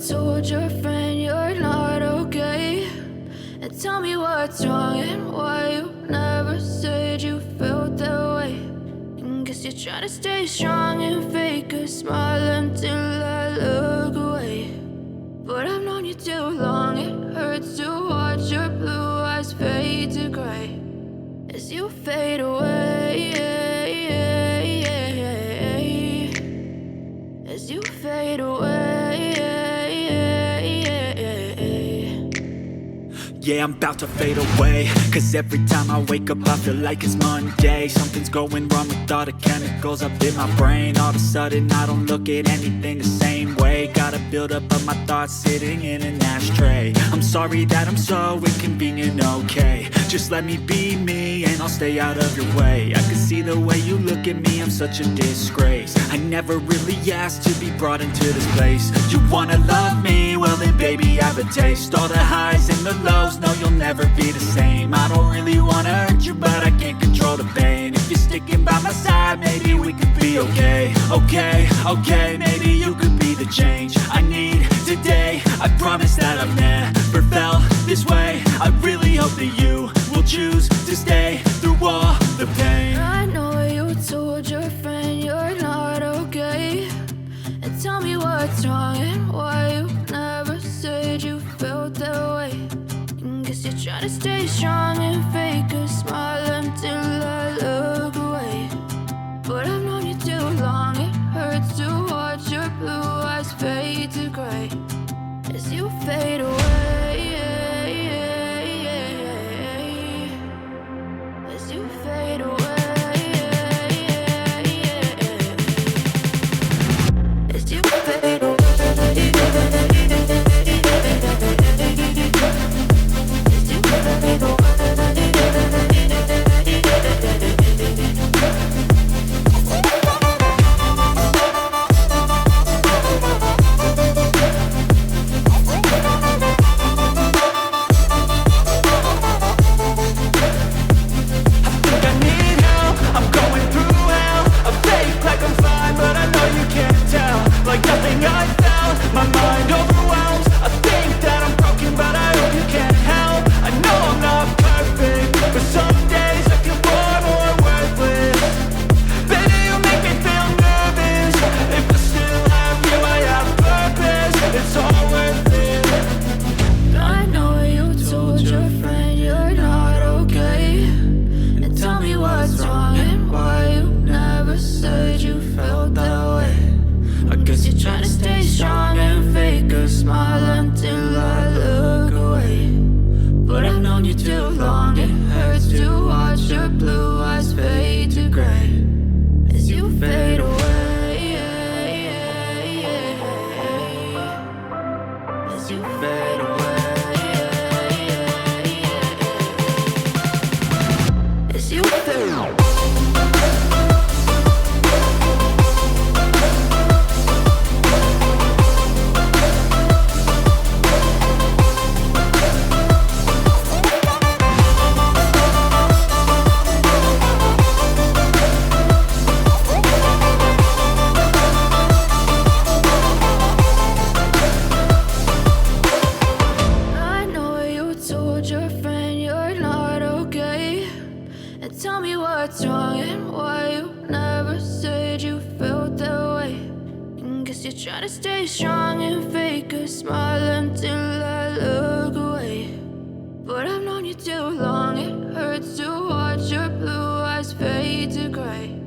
told your friend you're not okay? And tell me what's wrong and why you never said you felt that way. And guess you're trying to stay strong and fake a smile until I look away. But I've known you too long, it hurts to watch your blue eyes fade to gray as you fade away, as you fade away. Yeah, I'm about to fade away, cause every time I wake up I feel like it's Monday. Something's going wrong with all the chemicals up in my brain. All of a sudden I don't look at anything the same way. Got a buildup of my thoughts sitting in an ashtray. I'm sorry that I'm so inconvenient, okay? Just let me be me and I'll stay out of your way. I can see the way you look at me, I'm such a disgrace. I never really asked to be brought into this place. You wanna love me? Well then baby I have a taste. All the highs and the lows, no you'll never be the same. I don't really wanna hurt you but I can't control the pain. If you're sticking by my side maybe we could be okay. Okay, maybe you could be the change I need today. I promise that I've never felt this way. I really hope that you will choose to stay through all the pain. I know you told your friend you're not okay. And tell me what's wrong and why you never said you felt that way. And guess you're trying to stay strong and fake a smile until I look away. But I've known you too long, it hurts to watch your blue eyes fade to gray as you fade away, as you fade away, as you fade away. What's wrong and why you never said you felt that way. And guess you're trying to stay strong and fake a smile until I look away. But I've known you too long, it hurts to watch your blue eyes fade to gray